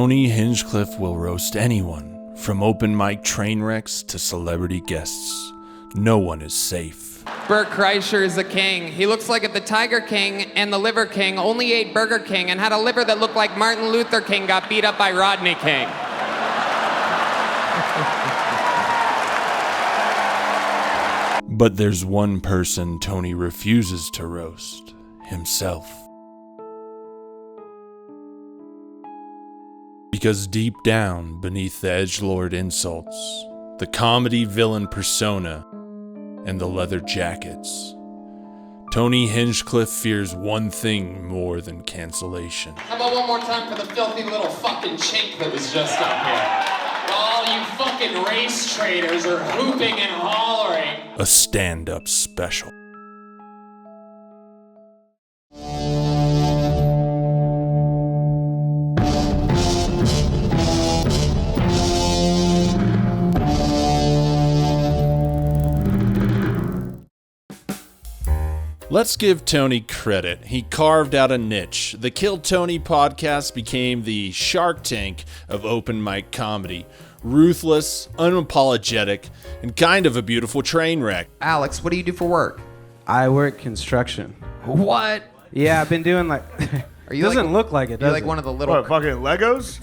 Tony Hinchcliffe will roast anyone, from open mic train wrecks to celebrity guests. No one is safe. Bert Kreischer is a king. He looks like the Tiger King and the Liver King only ate Burger King and had a liver that looked like Martin Luther King got beat up by Rodney King. But there's one person Tony refuses to roast: himself. Because deep down, beneath the edgelord insults, the comedy villain persona, and the leather jackets, Tony Hinchcliffe fears one thing more than cancellation. How about one more time for the filthy little fucking chink that was just up here? All you fucking race traitors are hooping and hollering. A stand-up special. Let's give Tony credit. He carved out a niche. The Kill Tony podcast became the Shark Tank of open mic comedy. Ruthless, unapologetic, and kind of a beautiful train wreck. Alex, what do you do for work? I work construction. What? Yeah, I've been doing like... Are you doesn't look like it, does You're like it? one of the little... What, fucking Legos?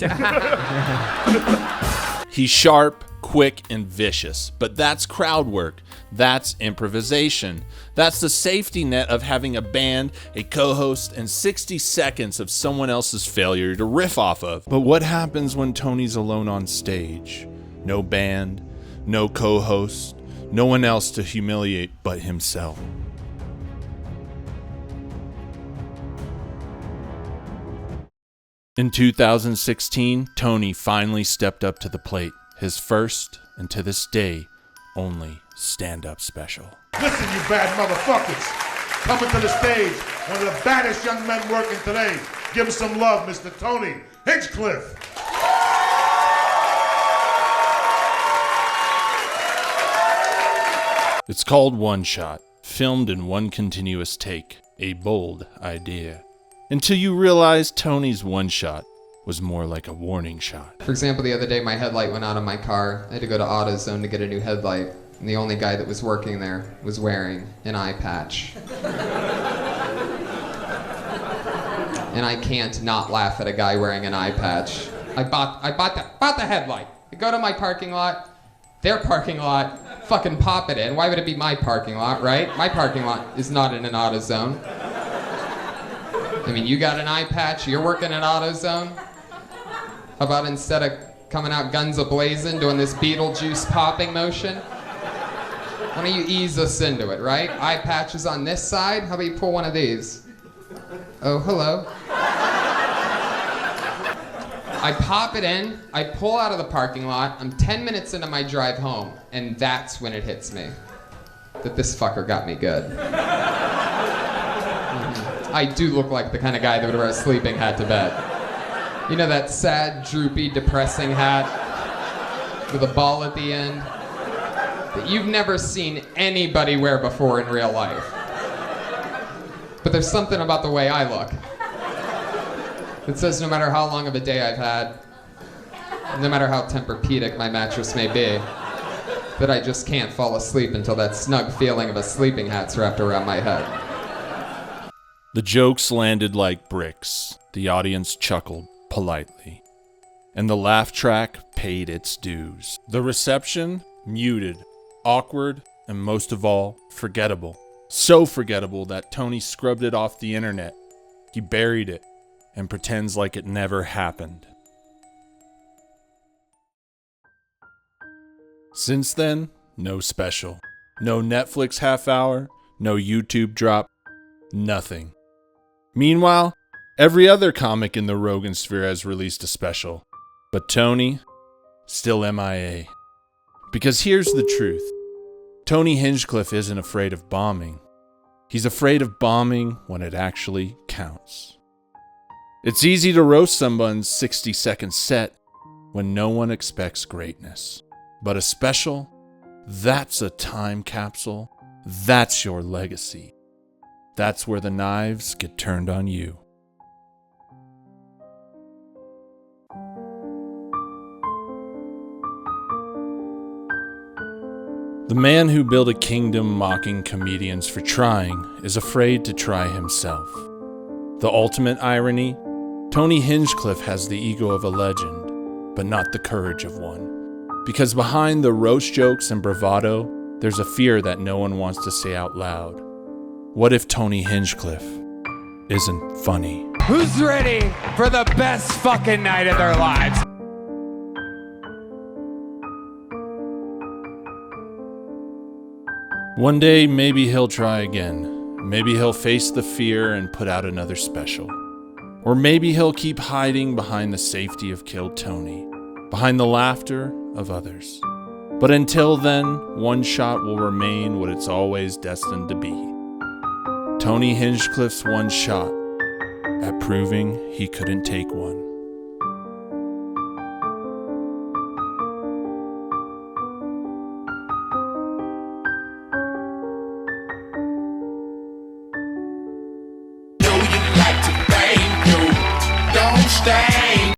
He's sharp, quick, and vicious. But that's crowd work. That's improvisation. That's the safety net of having a band, a co-host, and 60 seconds of someone else's failure to riff off of. But what happens when Tony's alone on stage? No band, no co-host, no one else to humiliate but himself. In 2016, Tony finally stepped up to the plate. His first, and to this day, only stand-up special. Listen, you bad motherfuckers. Coming to the stage, one of the baddest young men working today. Give him some love, Mr. Tony Hinchcliffe. It's called One Shot, filmed in one continuous take. A bold idea. Until you realize Tony's one shot was more like a warning shot. For example, the other day my headlight went out on my car. I had to go to AutoZone to get a new headlight. And the only guy that was working there was wearing an eye patch. And I can't not laugh at a guy wearing an eye patch. I bought the headlight. I go to my parking lot, their parking lot, fucking pop it in. Why would it be my parking lot, right? My parking lot is not in an AutoZone. I mean, you got an eye patch, you're working at AutoZone. How about instead of coming out guns a-blazing, doing this Beetlejuice popping motion? Why don't you ease us into it, right? Eye patches on this side. How about you pull one of these? Oh, hello. I pop it in, I pull out of the parking lot, I'm 10 minutes into my drive home, and that's when it hits me that this fucker got me good. I do look like the kind of guy that would wear a sleeping hat to bed. You know, that sad, droopy, depressing hat with a ball at the end that you've never seen anybody wear before in real life. But there's something about the way I look that says no matter how long of a day I've had, no matter how Tempur-Pedic my mattress may be, that I just can't fall asleep until that snug feeling of a sleeping hat's wrapped around my head. The jokes landed like bricks. The audience chuckled politely. And the laugh track paid its dues. The reception, muted, awkward, and most of all, forgettable. So forgettable that Tony scrubbed it off the internet. He buried it and pretends like it never happened. Since then, no special. No Netflix half hour, no YouTube drop, nothing. Meanwhile, every other comic in the Rogan sphere has released a special. But Tony, still MIA. Because here's the truth. Tony Hinchcliffe isn't afraid of bombing. He's afraid of bombing when it actually counts. It's easy to roast someone's 60-second set when no one expects greatness. But a special, that's a time capsule. That's your legacy. That's where the knives get turned on you. The man who built a kingdom mocking comedians for trying is afraid to try himself. The ultimate irony? Tony Hinchcliffe has the ego of a legend, but not the courage of one. Because behind the roast jokes and bravado, there's a fear that no one wants to say out loud. What if Tony Hinchcliffe isn't funny? Who's ready for the best fucking night of their lives? One day, maybe he'll try again. Maybe he'll face the fear and put out another special. Or maybe he'll keep hiding behind the safety of Killed Tony, behind the laughter of others. But until then, one shot will remain what it's always destined to be. Tony Hinchcliffe's one shot at proving he couldn't take one. Like to bang you, don't stay.